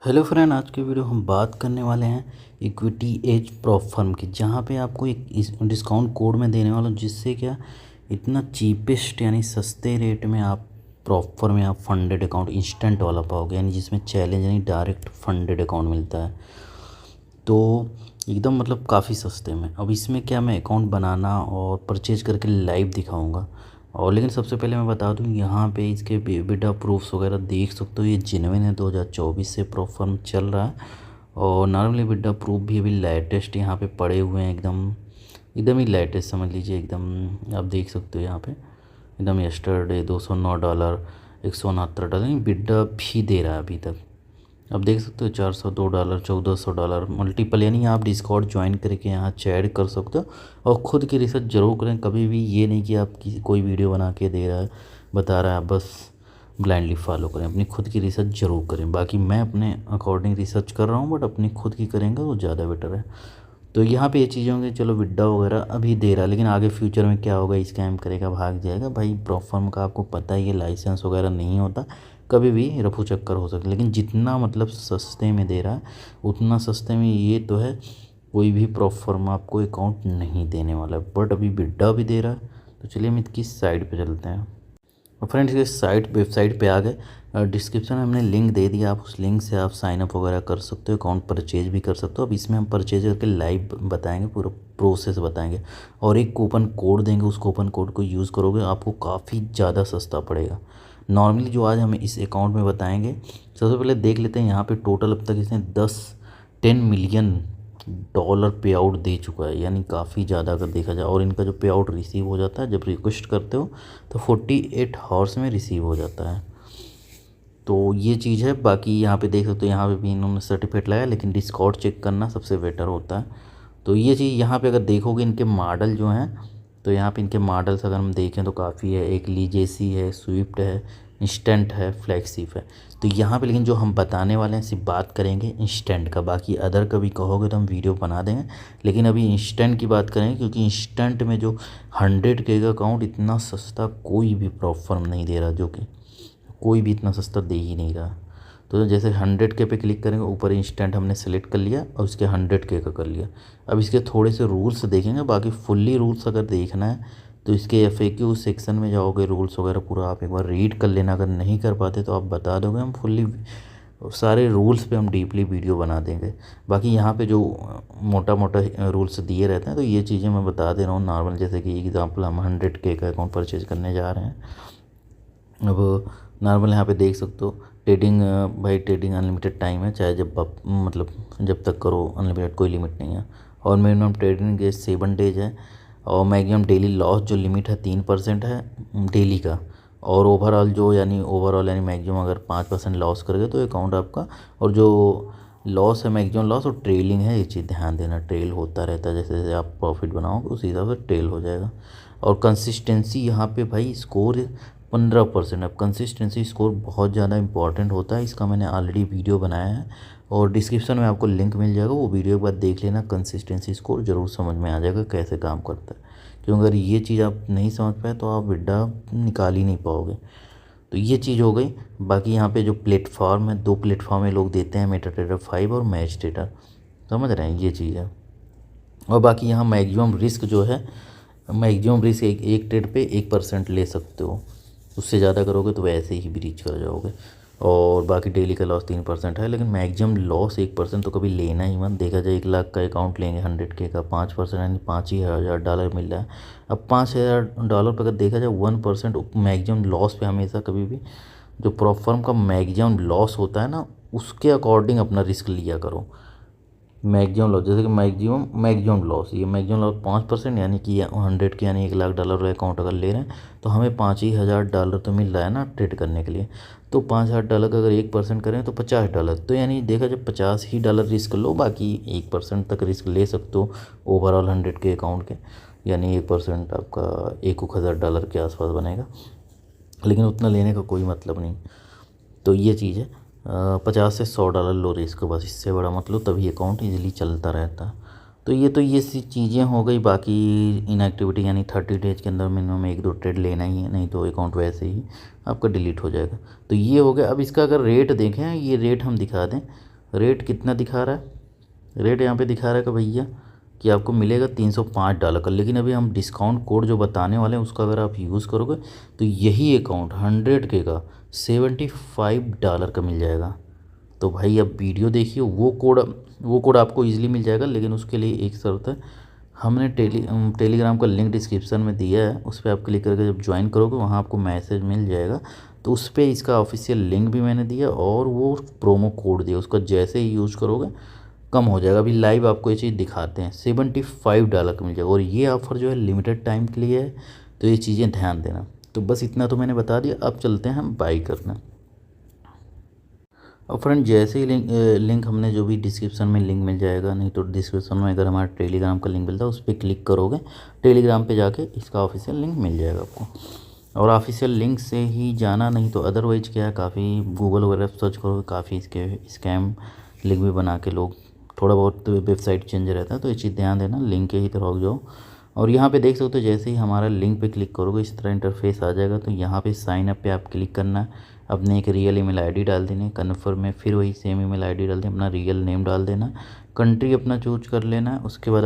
Hello friend, आज के video हम बात करने वाले हैं इक्विटी एज प्रॉप फर्म की, जहाँ पे आपको एक डिस्काउंट कोड में देने वाला हूँ, जिससे क्या इतना चीपेस्ट यानी सस्ते रेट में आप प्रॉप फर्म या फंडेड अकाउंट इंस्टेंट वाला पाओगे, यानी जिसमें चैलेंज यानी डायरेक्ट फंडेड अकाउंट मिलता है। तो एकदम मतलब काफ़ी सस्ते में। अब इसमें क्या मैं अकाउंट बनाना और परचेज करके लाइव दिखाऊंगा। और लेकिन सबसे पहले मैं बता दूं, यहाँ पे इसके एबिटा प्रूफ्स वगैरह देख सकते हो, ये जेन्युइन है, 2024 से प्रॉप फर्म चल रहा है। और नॉर्मली एबिटा प्रूफ भी अभी लेटेस्ट यहाँ पे पड़े हुए हैं, एकदम एकदम ही लेटेस्ट समझ लीजिए। एकदम आप देख सकते हो यहाँ पे एकदम यस्टरडे $209, $169 बिड्डा भी दे रहा है अभी तक। अब देख सकते हो $402, $1400 मल्टीपल, यानी आप डिस्कॉर्ड ज्वाइन करके यहाँ चैट कर सकते हो। और ख़ुद की रिसर्च जरूर करें, कभी भी ये नहीं कि आप किसी कोई वीडियो बना के दे रहा है बता रहा है आप बस ब्लाइंडली फॉलो करें। अपनी खुद की रिसर्च जरूर करें। बाकी मैं अपने अकॉर्डिंग रिसर्च कर रहा हूँ, बट अपनी खुद की करेंगे तो ज़्यादा बेटर है। तो यहाँ पे ये चीज़ें होंगी, चलो विड्डा वगैरह अभी दे रहा है, लेकिन आगे फ्यूचर में क्या होगा, स्कैम करेगा भाग जाएगा। भाई प्रॉप फर्म का आपको पता है, ये लाइसेंस वगैरह नहीं होता, कभी भी रफू चक्कर हो सकता है। लेकिन जितना मतलब सस्ते में दे रहा है, उतना सस्ते में ये तो है कोई भी प्रॉप फर्म आपको अकाउंट नहीं देने वाला है। बट अभी विड्डा भी दे रहा है। तो चलिए हम इसकी साइड पे चलते हैं। और फ्रेंड्स, ये वेबसाइट पे आ गए। डिस्क्रिप्शन में हमने लिंक दे दिया, आप उस लिंक से आप साइन अप वगैरह कर सकते हो, अकाउंट परचेज भी कर सकते हो। अब इसमें हम परचेज करके लाइव बताएंगे, पूरा प्रोसेस बताएंगे और एक कूपन कोड देंगे। उस कूपन कोड को यूज़ करोगे आपको काफ़ी ज़्यादा सस्ता पड़ेगा नॉर्मली जो आज हम इस अकाउंट में बताएंगे। सबसे पहले देख लेते हैं यहाँ पे टोटल अब तक इसने 10 मिलियन डॉलर पे आउट दे चुका है, यानी काफ़ी ज़्यादा अगर देखा जाए। और इनका जो पे आउट रिसीव हो जाता है जब रिक्वेस्ट करते हो तो 48 आवर्स में रिसीव हो जाता है। तो ये चीज़ है। बाकी यहाँ पे देख सकते हो, यहाँ पे भी इन्होंने सर्टिफिकेट लगाया, लेकिन डिस्कॉर्ड चेक करना सबसे बेटर होता है। तो ये चीज़ यहाँ पे अगर देखोगे इनके मॉडल जो हैं, तो यहाँ पे इनके मॉडल्स अगर हम देखें तो काफ़ी है। एक लीजेसी है, स्विफ्ट है, इंस्टेंट है, फ्लैगशिप है। तो यहाँ पे लेकिन जो हम बताने वाले हैं सिर्फ बात करेंगे इंस्टेंट का। बाकी अदर का भी कहोगे तो हम वीडियो बना देंगे, लेकिन अभी इंस्टेंट की बात करेंगे, क्योंकि इंस्टेंट में जो 100K का अकाउंट इतना सस्ता कोई भी प्रॉप फर्म नहीं दे रहा, जो कि कोई भी इतना सस्ता दे ही नहीं रहा। तो जैसे 100K पे क्लिक करेंगे, ऊपर इंस्टेंट हमने सेलेक्ट कर लिया और उसके 100K का कर लिया। अब इसके थोड़े से रूल्स देखेंगे। बाकी फुल्ली रूल्स अगर देखना है तो इसके FAQ सेक्शन में जाओगे, रूल्स वगैरह पूरा आप एक बार रीड कर लेना। अगर नहीं कर पाते तो आप बता दोगे, हम फुल्ली सारे रूल्स पे हम डीपली वीडियो बना देंगे। बाकी यहाँ पे जो मोटा मोटा रूल्स दिए रहते हैं, तो ये चीज़ें मैं बता दे रहा हूँ नॉर्मल। जैसे कि एग्जांपल, हम 100K का अकाउंट परचेज करने जा रहे हैं। अब नॉर्मल यहाँ पे देख सकते हो ट्रेडिंग, भाई ट्रेडिंग अनलिमिटेड टाइम है, चाहे जब आप मतलब जब तक करो, अनलिमिटेड कोई लिमिट नहीं है। और मिनिमम ट्रेडिंग डेज 7 डेज है। और मैक्सिमम डेली लॉस जो लिमिट है 3% है डेली का। और ओवरऑल जो यानी मैक्सिमम अगर 5% लॉस कर गए तो अकाउंट आपका, और जो लॉस है मैक्सिमम लॉस और ट्रेलिंग है, ये चीज़ ध्यान देना, ट्रेल होता रहता है। जैसे जैसे आप प्रॉफिट बनाओगे उस हिसाब से ट्रेल हो जाएगा। और कंसिस्टेंसी यहाँ पे भाई स्कोर 15%। अब कंसिस्टेंसी स्कोर बहुत ज़्यादा इंपॉर्टेंट होता है, इसका मैंने ऑलरेडी वीडियो बनाया है और डिस्क्रिप्शन में आपको लिंक मिल जाएगा, वो वीडियो के बाद देख लेना। कंसिस्टेंसी स्कोर ज़रूर समझ में आ जाएगा कैसे काम करता है, क्योंकि अगर ये चीज़ आप नहीं समझ पाए तो आप विड्डा निकाल ही नहीं पाओगे। तो ये चीज़ हो गई। बाकी यहाँ पे जो प्लेटफॉर्म है, 2 प्लेटफॉर्म में लोग देते हैं, मेटाट्रेडर 5 और मैच ट्रेडर, समझ रहे हैं, ये चीज़ है। और बाकी यहाँ मैक्सिमम रिस्क जो है, मैक्सिमम रिस्क एक ट्रेड पे 1% ले सकते हो, उससे ज़्यादा करोगे तो वैसे ही ब्रीच कर जाओगे। और बाकी डेली का लॉस 3% है, लेकिन मैक्सिमम लॉस 1% तो कभी लेना ही मत। देखा जाए 1 लाख का अकाउंट लेंगे 100K का, 5% यानी $5,000 मिल रहा है। अब $5,000 पर अगर देखा जाए 1% मैक्सिमम लॉस पे हमेशा कभी भी जो प्रॉप फर्म का मैक्सिमम लॉस होता है ना, उसके अकॉर्डिंग अपना रिस्क लिया करो। मैक्सिमम लॉस, जैसे कि मैक्सिमम लॉस, ये मैक्सिमम लॉस 5%, यानी कि 100K यानी $1 लाख अकाउंट अगर ले रहे हैं तो हमें $5,000 तो मिल रहा है ना ट्रेड करने के लिए। तो $5,000 का अगर 1% करें तो $50, तो यानी देखा जब $50 रिस्क लो, बाकी 1% तक रिस्क ले सकते हो ओवरऑल 100K अकाउंट के, यानी 1% आपका $1,000 के आसपास बनेगा, लेकिन उतना लेने का कोई मतलब नहीं। तो ये चीज़ है। 50 से $100 लो रिस्क, बस इससे बड़ा मतलब, तभी अकाउंट इजीली चलता रहता है। तो ये सी चीज़ें हो गई। बाकी इनएक्टिविटी यानी 30 डेज के अंदर मिनिमम 1-2 ट्रेड लेना ही है, नहीं तो अकाउंट वैसे ही आपका डिलीट हो जाएगा। तो ये हो गया। अब इसका अगर रेट देखें, ये रेट हम दिखा दें, रेट कितना दिखा रहा है, रेट यहाँ पे दिखा रहा है कि भैया कि आपको मिलेगा $305 का। लेकिन अभी हम डिस्काउंट कोड जो बताने वाले हैं उसका अगर आप यूज़ करोगे तो यही अकाउंट 100K का $75 का मिल जाएगा। तो भाई अब वीडियो देखिए, वो कोड आपको ईजिली मिल जाएगा, लेकिन उसके लिए एक शर्त है। हमने टेलीग्राम का लिंक डिस्क्रिप्शन में दिया है, उस पर आप क्लिक करके जब ज्वाइन करोगे वहाँ आपको मैसेज मिल जाएगा। तो उस पर इसका ऑफिशियल लिंक भी मैंने दिया और वो प्रोमो कोड दिया, उसका जैसे ही यूज़ करोगे कम हो जाएगा। अभी लाइव आपको ये चीज़ दिखाते हैं, $75 का मिल जाएगा। और ये ऑफ़र जो है लिमिटेड टाइम के लिए है, तो ये चीज़ें ध्यान देना। तो बस इतना तो मैंने बता दिया, अब चलते हैं हम बाई करना। और फ्रेंड जैसे ही लिंक हमने जो भी डिस्क्रिप्शन में लिंक मिल जाएगा, नहीं तो डिस्क्रिप्शन में अगर हमारा टेलीग्राम का लिंक मिलता है उस पर क्लिक करोगे, टेलीग्राम पे जाके इसका ऑफिशियल लिंक मिल जाएगा आपको। और ऑफिशियल लिंक से ही जाना, नहीं तो अदरवाइज क्या है, काफ़ी गूगल वगैरह सर्च करोगे काफ़ी इसके स्कैम लिंक भी बना के लोग, थोड़ा बहुत वेबसाइट चेंज रहता है। तो ये चीज़ ध्यान देना, लिंक के ही तरफ जाओ। और यहाँ पे देख सकते हो जैसे ही हमारा लिंक पे क्लिक करोगे इस तरह इंटरफेस आ जाएगा। तो यहाँ पे साइन अप पे आप क्लिक करना है, अपने एक रियल ईमेल आईडी डाल देनी है, कन्फर्म में फिर वही सेम ईमेल आईडी डाल देना, अपना रियल नेम डाल देना, कंट्री अपना चूज कर लेना है। उसके बाद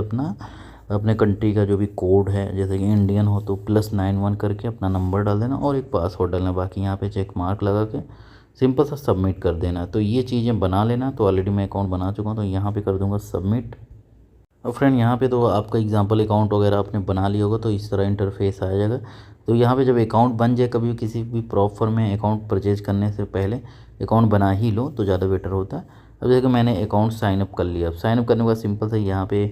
अपने कंट्री का जो भी कोड है, जैसे कि इंडियन हो तो +91 करके अपना नंबर डाल देना और एक पासवर्ड डालना। बाकी यहाँ पे चेक मार्क लगा के सिंपल सा सबमिट कर देना। तो ये चीज़ें बना लेना। तो ऑलरेडी मैं अकाउंट बना चुका हूँ, तो यहाँ पे कर दूँगा सबमिट। और फ्रेंड यहाँ पे तो आपका एग्जांपल अकाउंट वगैरह आपने बना लिया होगा, तो इस तरह इंटरफेस आ जाएगा। तो यहाँ पे जब अकाउंट बन जाए, कभी भी किसी भी प्रॉपर में अकाउंट परचेज करने से पहले अकाउंट बना ही लो तो ज़्यादा बेटर होता है। अब जैसे कि मैंने अकाउंट साइन अप कर लिया, अब साइन अप करने के बाद सिंपल से यहाँ पे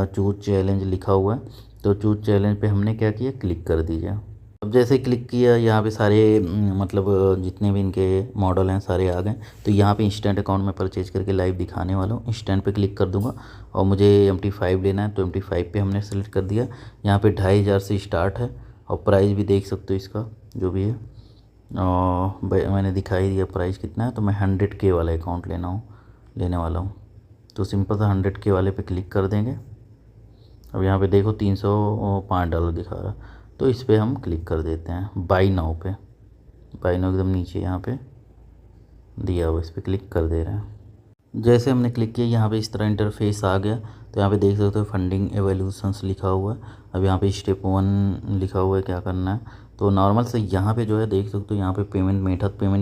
चूज चैलेंज लिखा हुआ है, तो चूज चैलेंज पे हमने क्या किया, क्लिक कर दीजिए। अब जैसे क्लिक किया यहाँ पे सारे मतलब जितने भी इनके मॉडल हैं सारे आ गए। तो यहाँ पे इंस्टेंट अकाउंट में परचेज करके लाइव दिखाने वाला हूँ, इंस्टेंट पे क्लिक कर दूंगा। और मुझे MT5 लेना है, तो MT5 पे हमने सेलेक्ट कर दिया। यहाँ पे 2500 से स्टार्ट है और प्राइस भी देख सकते हो इसका जो भी है। और मैंने दिखाई दिया प्राइस कितना है, तो मैं 100K वाला अकाउंट लेने वाला हूँ। तो सिंपल सा 100K वाले पे क्लिक कर देंगे। अब यहाँ पे देखो $305 दिखा रहा है, तो इस पर हम क्लिक कर देते हैं बाई नाउ पे। बाई नाउ एकदम नीचे यहाँ पे दिया हुआ, इस पर क्लिक कर दे रहे हैं। जैसे हमने क्लिक किया यहाँ पे इस तरह इंटरफेस आ गया। तो यहाँ पे देख सकते हो फंडिंग एवोल्यूशंस लिखा हुआ है। अब यहाँ पे स्टेप 1 लिखा हुआ है क्या करना है। तो नॉर्मल से यहाँ पे जो है देख सकते हो, यहाँ पे पेमेंट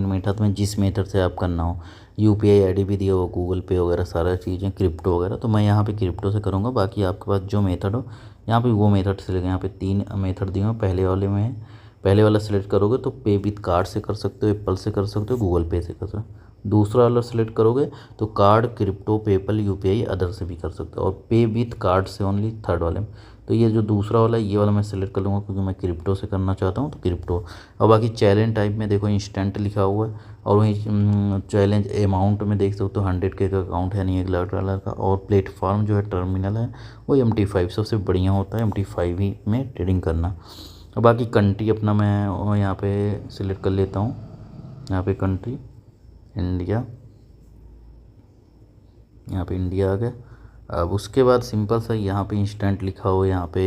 मेथड में जिस मेथड से आप करना हो, UPI ID भी दिया हुआ, गूगल पे वगैरह सारा चीज़ें, क्रिप्टो वगैरह। तो मैं यहाँ पे क्रिप्टो से करूँगा, बाकी आपके पास जो मेथड हो यहाँ पे वो मेथड से लेंगे। यहाँ पे 3 मेथड दिए हुए, पहले वाला सेलेक्ट करोगे तो पे विथ कार्ड से कर सकते हो, एप्पल से कर सकते हो, गूगल पे से कर सकते हो। दूसरा वाला सेलेक्ट करोगे तो card, crypto, PayPal, UPI other से भी कर सकते हो, और पे विथ कार्ड से ओनली थर्ड वाले में। तो ये जो दूसरा वाला है ये वाला मैं सेलेक्ट कर लूँगा, क्योंकि मैं क्रिप्टो से करना चाहता हूँ, तो क्रिप्टो। और बाकी चैलेंज टाइप में देखो इंस्टेंट लिखा हुआ है, और वहीं चैलेंज अमाउंट में देख सकते हो 100K का अकाउंट है, नहीं $1 का। और प्लेटफॉर्म जो है टर्मिनल है वो MT5 सबसे बढ़िया होता है, MT5 ही में ट्रेडिंग करना। और बाकी कंट्री अपना मैं यहाँ पे सिलेक्ट कर लेता हूँ, यहाँ पे कंट्री इंडिया, यहाँ पे इंडिया आ गया। अब उसके बाद सिंपल सा यहाँ पे इंस्टेंट लिखा हो, यहाँ पे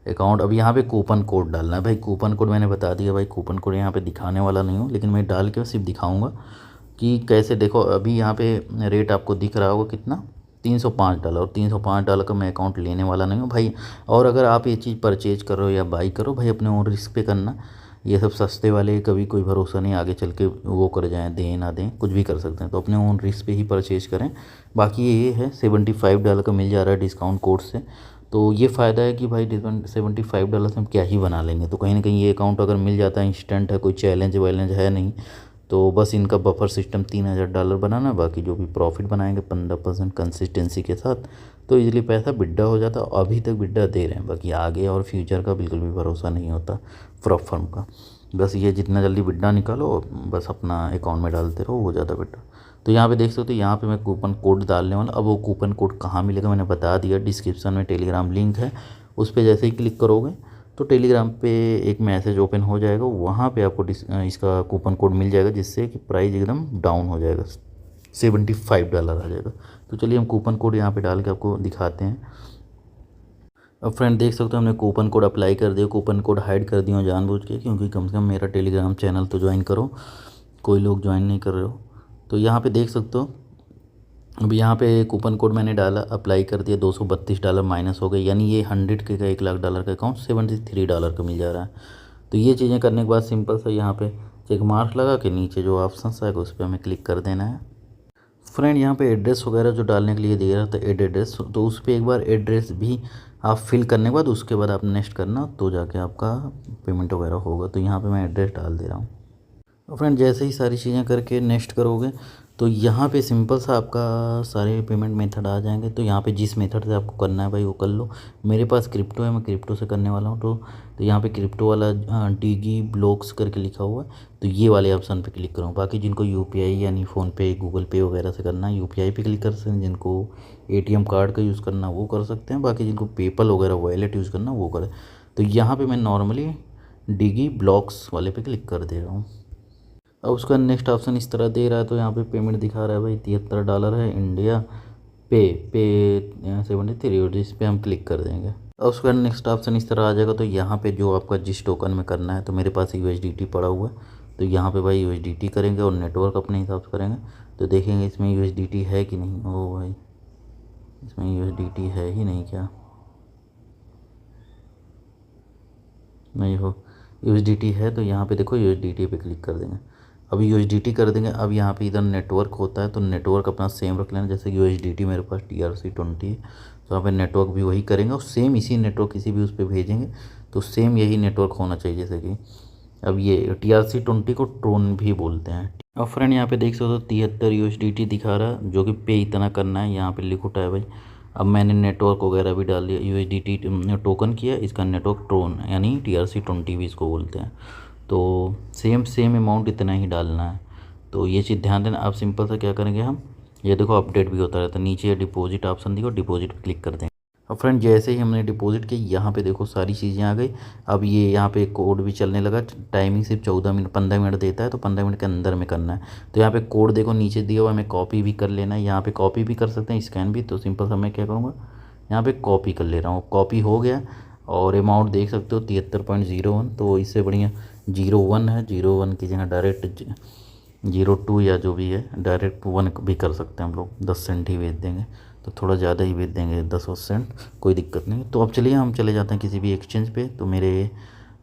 अकाउंट। अब यहाँ पे कूपन कोड डालना है भाई। कूपन कोड मैंने बता दिया भाई, कूपन कोड यहाँ पे दिखाने वाला नहीं हूँ, लेकिन मैं डाल के सिर्फ दिखाऊंगा कि कैसे। देखो अभी यहाँ पे रेट आपको दिख रहा होगा कितना, $305। और $305 का मैं अकाउंट लेने वाला नहीं हूँ भाई। और अगर आप ये चीज़ परचेज कर रहे हो या बाई करो भाई, अपने ओन रिस्क पे करना। ये सब सस्ते वाले कभी कोई भरोसा नहीं, आगे चल के वो कर जाएँ, दें ना दें, कुछ भी कर सकते हैं। तो अपने ओन रिस्क पे ही परचेज करें। बाकी ये है $75 का मिल जा रहा है डिस्काउंट कोड से। तो ये फ़ायदा है कि भाई $75 से हम क्या ही बना लेंगे। तो कहीं ना कहीं ये अकाउंट अगर मिल जाता है, इंस्टेंट है, कोई चैलेंज वैलेंज है नहीं, तो बस इनका बफर सिस्टम $3000 बनाना, बाकी जो भी प्रॉफिट बनाएंगे 15% कंसिस्टेंसी के साथ, तो इजीली पैसा विड्रा हो जाता। अभी तक विड्रा दे रहे हैं, बाकी आगे और फ्यूचर का बिल्कुल भी भरोसा नहीं होता प्रॉप फर्म का। बस ये जितना जल्दी विड्रा निकालो बस अपना अकाउंट में डालते रहो, वो ज़्यादा बेटर। तो यहाँ पे देख सकते हो, यहाँ पे मैं कूपन कोड डालने वाला। अब वो कूपन कोड कहाँ मिलेगा मैंने बता दिया, डिस्क्रिप्शन में टेलीग्राम लिंक है, उस पर जैसे ही क्लिक करोगे तो टेलीग्राम पे एक मैसेज ओपन हो जाएगा, वहाँ पे आपको इसका कूपन कोड मिल जाएगा, जिससे कि प्राइस एकदम डाउन हो जाएगा, $75 आ जाएगा। तो चलिए हम कूपन कोड यहाँ पे डाल के आपको दिखाते हैं। अब फ्रेंड देख सकते हो हमने कूपन कोड अप्लाई कर दिया। कूपन कोड हाइड कर दिया जानबूझ के, क्योंकि कम से कम मेरा टेलीग्राम चैनल तो ज्वाइन करो, कोई लोग ज्वाइन नहीं कर रहे हो। तो यहाँ पे देख सकते हो अब यहाँ पे कूपन कोड मैंने डाला, अप्लाई कर दिया, $232 माइनस हो गए, यानी ये 100 के का $1,00,000 का अकाउंट $73 का मिल जा रहा है। तो ये चीज़ें करने के बाद सिंपल सा यहाँ पे चेक मार्क लगा के नीचे जो ऑप्शन आएगा उस पर हमें क्लिक कर देना है। फ्रेंड यहाँ पे एड्रेस वगैरह जो डालने के लिए दे रहा था एड एड्रेस, तो उस पर एक बार एड्रेस भी आप फिल करने के बाद उसके बाद आप नेक्स्ट करना, तो जाके आपका पेमेंट वगैरह होगा। तो यहाँ पे मैं एड्रेस डाल दे रहा हूँ। तो फ्रेंड जैसे ही सारी चीज़ें करके नेक्स्ट करोगे तो यहाँ पे सिंपल सा आपका सारे पेमेंट मेथड आ जाएंगे। तो यहाँ पे जिस मेथड से आपको करना है भाई वो कर लो। मेरे पास क्रिप्टो है, मैं क्रिप्टो से करने वाला हूँ। तो यहाँ पे क्रिप्टो वाला डीगी ब्लॉक्स करके लिखा हुआ है, तो ये वाले ऑप्शन पे क्लिक करूँ। बाकी जिनको यूपीआई यानी फ़ोनपे गूगल पे वगैरह से करना है यूपीआई पे क्लिक कर सकते हैं, जिनको एटीएम कार्ड का यूज़ करना वो कर सकते हैं, बाकी जिनको पेपल वगैरह वॉलेट यूज़ करना वो करें। तो यहाँ पर मैं नॉर्मली डीगी ब्लॉक्स वाले पे क्लिक कर दे रहा हूँ। अब उसका नेक्स्ट ऑप्शन इस तरह दे रहा है, तो यहाँ पे पेमेंट दिखा रहा है भाई $73 है, इंडिया पे 73, और इस पर हम क्लिक कर देंगे। अब उसका नेक्स्ट ऑप्शन इस तरह आ जाएगा। तो यहाँ पे जो आपका जिस टोकन में करना है, तो मेरे पास USDT पड़ा हुआ है, तो यहाँ पे भाई USDT करेंगे और नेटवर्क अपने हिसाब से करेंगे। तो देखेंगे इसमें USDT है कि नहीं। ओ भाई इसमें USDT है ही नहीं क्या, नहीं हो USDT है, तो यहाँ पे देखो USDT पे क्लिक कर देंगे। अभी USDT कर देंगे। अब यहाँ पे इधर नेटवर्क होता है, तो नेटवर्क अपना सेम रख लेना। जैसे USDT मेरे पास TRC20 है, तो यहाँ पे नेटवर्क भी वही करेंगे और सेम इसी नेटवर्क किसी भी उस पर भेजेंगे तो सेम यही नेटवर्क होना चाहिए। जैसे कि अब ये TRC20 को ट्रोन भी बोलते हैं। अब फ्रेंड यहाँ पे देख सकते हो 73 USDT दिखा रहा है, जो कि पे इतना करना है, यहाँ पे लिख उठा है भाई। अब मैंने नेटवर्क वगैरह भी डाल दिया, USDT टोकन किया, इसका नेटवर्क ट्रोन यानी TRC20 भी इसको बोलते हैं। तो सेम अमाउंट इतना ही डालना है। तो ये चीज़ ध्यान देना। आप सिंपल सा क्या करेंगे, हम ये देखो अपडेट भी होता रहता है, नीचे डिपॉजिट ऑप्शन दिखो, डिपॉजिट पे क्लिक कर देंगे। अब फ्रेंड जैसे ही हमने डिपॉजिट की, यहाँ पे देखो सारी चीज़ें आ गई। अब ये यहाँ पे कोड भी चलने लगा। टाइमिंग सिर्फ 14 मिनट 15 मिनट देता है, तो 15 मिनट के अंदर में करना है। तो यहाँ पे कोड देखो नीचे दिया हुआ है, हमें कॉपी भी कर लेना है। यहाँ पे कॉपी भी कर सकते हैं, स्कैन भी। तो सिंपल सा मैं क्या करूँगा, यहाँ पे कॉपी कर ले रहा हूँ। कॉपी हो गया और अमाउंट देख सकते हो 73.01। तो इससे बढ़िया 01 है, 01 की जगह डायरेक्ट 02 या जो भी है डायरेक्ट 1 भी कर सकते हैं हम लोग। 10 सेंट ही भेज देंगे, तो थोड़ा ज़्यादा ही भेज देंगे 10 सेंट, कोई दिक्कत नहीं। तो अब चलिए हम चले जाते हैं किसी भी एक्सचेंज पे। तो मेरे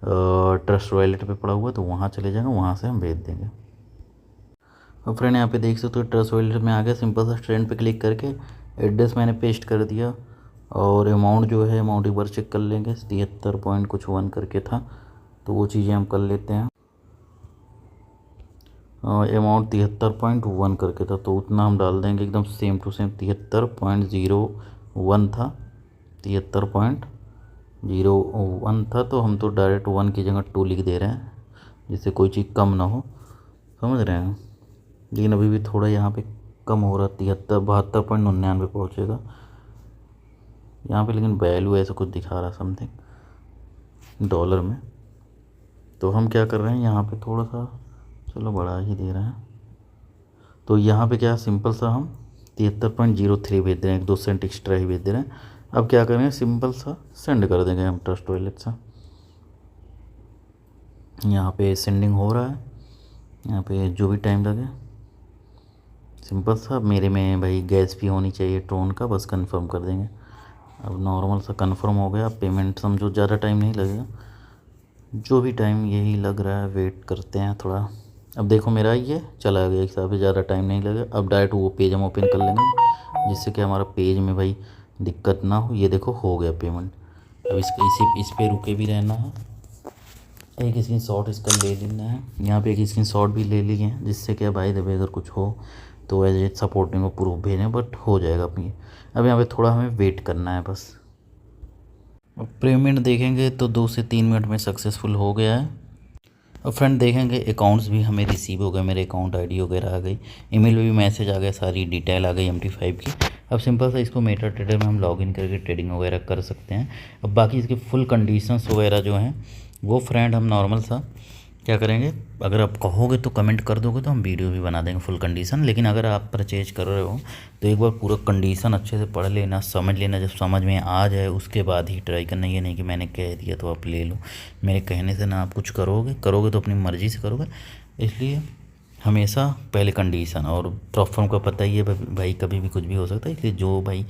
ट्रस्ट वॉलेट पे पड़ा हुआ है, तो वहाँ चले जाएंगे, वहाँ से हम भेज देंगे। अब फ्रेंड यहाँ पे देख सकते हो ट्रस्ट वॉलेट में आ गया। सिंपल सा ट्रेंड पे क्लिक करके एड्रेस मैंने पेस्ट कर दिया और अमाउंट जो है अमाउंट एक बार चेक कर लेंगे। 73 पॉइंट कुछ 1 करके था, तो वो चीज़ें हम कर लेते हैं। अमाउंट 73.1 करके था, तो उतना हम डाल देंगे एकदम सेम टू सेम। 73.01 था, 73.01 था, तो हम तो डायरेक्ट 1 की जगह 2 लिख दे रहे हैं, जिससे कोई चीज़ कम ना हो, समझ रहे हैं। लेकिन अभी भी थोड़ा यहाँ पे कम हो रहा, 72.99 पहुँचेगा यहाँ पे, लेकिन वैल्यू ऐसा कुछ दिखा रहा समथिंग डॉलर में। तो हम क्या कर रहे हैं, यहाँ पे थोड़ा सा चलो बढ़ा ही दे रहे हैं। तो यहाँ पे क्या सिंपल सा हम 73.03 भेज दे रहे हैं, 1-2 सेंट एक्स्ट्रा ही भेज दे रहे हैं। अब क्या करेंगे, सिंपल सा सेंड कर देंगे हम ट्रस्ट वॉलेट से। यहाँ पे सेंडिंग हो रहा है, यहाँ पे जो भी टाइम लगे। सिंपल सा मेरे में भाई गैस भी होनी चाहिए ट्रोन का, बस कंफर्म कर देंगे। अब नॉर्मल सा कंफर्म हो गया। पेमेंट समझो ज़्यादा टाइम नहीं लगेगा, जो भी टाइम यही लग रहा है, वेट करते हैं थोड़ा। अब देखो मेरा ये चला गया, एक हिसाब से ज़्यादा टाइम नहीं लगेगा। अब डायरेक्ट वो पेज हम ओपन कर लेंगे, जिससे कि हमारा पेज में भाई दिक्कत ना हो। ये देखो हो गया पेमेंट। अब इस पे रुके भी रहना है, एक स्क्रीन शॉट इसका ले लेना है। यहाँ पे एक स्क्रीन शॉट भी ले लिए हैं, जिससे क्या भाई दबे अगर कुछ हो तो एज ए सपोर्टिंग को प्रूफ भेजें, बट हो जाएगा अपनी। अब यहाँ पे थोड़ा हमें वेट करना है बस। अब पेमेंट देखेंगे तो 2 से 3 मिनट में सक्सेसफुल हो गया है। और फ्रेंड देखेंगे अकाउंट्स भी हमें रिसीव हो गए, मेरे अकाउंट आईडी वगैरह आ गई, ईमेल में भी मैसेज आ गया, सारी डिटेल आ गई MT5 की। अब सिंपल सा इसको मेटा ट्रेडर में हम लॉगिन करके ट्रेडिंग वगैरह कर सकते हैं। अब बाकी इसके फुल कंडीशंस वगैरह जो हैं वो फ्रेंड हम नॉर्मल सा क्या करेंगे, अगर आप कहोगे तो कमेंट कर दोगे तो हम वीडियो भी बना देंगे फुल कंडीशन। लेकिन अगर आप परचेज कर रहे हो तो एक बार पूरा कंडीशन अच्छे से पढ़ लेना, समझ लेना। जब समझ में आ जाए उसके बाद ही ट्राई करना। ये नहीं कि मैंने कह दिया तो आप ले लो, मेरे कहने से ना आप कुछ करोगे तो अपनी मर्ज़ी से करोगे। इसलिए हमेशा पहले कंडीशन, और प्रोफर्म का पता ही है भाई कभी भी कुछ भी हो सकता है, इसलिए जो भाई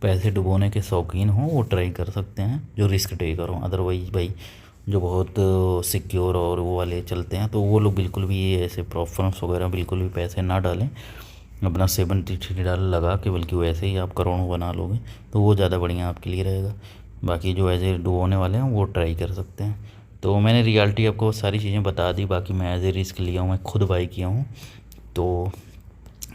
पैसे डुबोने के शौकीन हों वो ट्राई कर सकते हैं, जो रिस्क टेकर हों। अदरवाइज भाई जो बहुत सिक्योर और वो वाले चलते हैं तो वो लोग बिल्कुल भी ये ऐसे प्रोफर्म्स वगैरह बिल्कुल भी पैसे ना डालें अपना 73 डॉलर लगा के, बल्कि वैसे ही आप करोड़ों बना लोगे तो वो ज़्यादा बढ़िया आपके लिए रहेगा। बाकी जो एज ए डुबोने वाले हैं वो ट्राई कर सकते हैं। तो मैंने रियलिटी आपको सारी चीज़ें बता दी, बाकी मैं एज ए रिस्क लिया हूँ, मैं खुद बाई किया हूँ, तो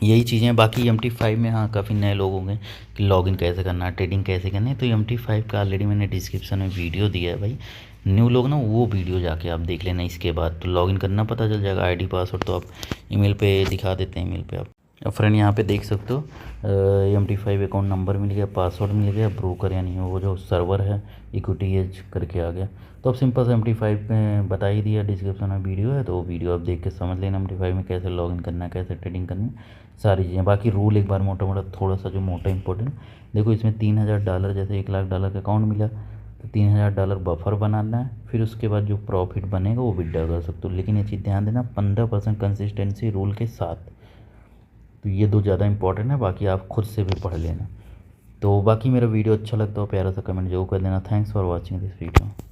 यही चीज़ें। बाकी MT5 में हाँ काफ़ी नए लोग होंगे कि लॉगिन कैसे करना है, ट्रेडिंग कैसे करनी है, तो MT5 का ऑलरेडी मैंने डिस्क्रिप्शन में वीडियो दिया है भाई। न्यू लोग ना वो वीडियो जाके आप देख लेना, इसके बाद तो लॉगिन करना पता चल जाएगा। आईडी पासवर्ड तो आप ईमेल पे दिखा देते हैं, ईमेल पे आप। अब फ्रेंड यहाँ पे देख सकते हो MT5 अकाउंट नंबर मिल गया, पासवर्ड मिल गया, ब्रोकर यानी वो जो सर्वर है इक्विटी एज करके आ गया। तो अब सिंपल से MT5 में बता ही दिया, डिस्क्रिप्शन में वीडियो है तो वो वीडियो आप देख के समझ लेना MT5 में कैसे लॉगिन करना है, कैसे ट्रेडिंग करनी है, सारी चीज़ें। बाकी रूल एक बार मोटा मोटा थोड़ा सा जो मोटा इंपॉर्टेंट देखो, इसमें $3000 जैसे $1,00,000 का अकाउंट मिला तो $3000 बफर बनाना है, फिर उसके बाद जो प्रॉफिट बनेगा वो विड्रॉ कर सकते हो। लेकिन ये चीज़ ध्यान देना 15% कंसिस्टेंसी रूल के साथ, तो ये दो ज़्यादा इंपॉर्टेंट है, बाकी आप खुद से भी पढ़ लेना। तो बाकी मेरा वीडियो अच्छा लगता हो प्यारा सा कमेंट जरूर कर देना। Thanks for watching this video.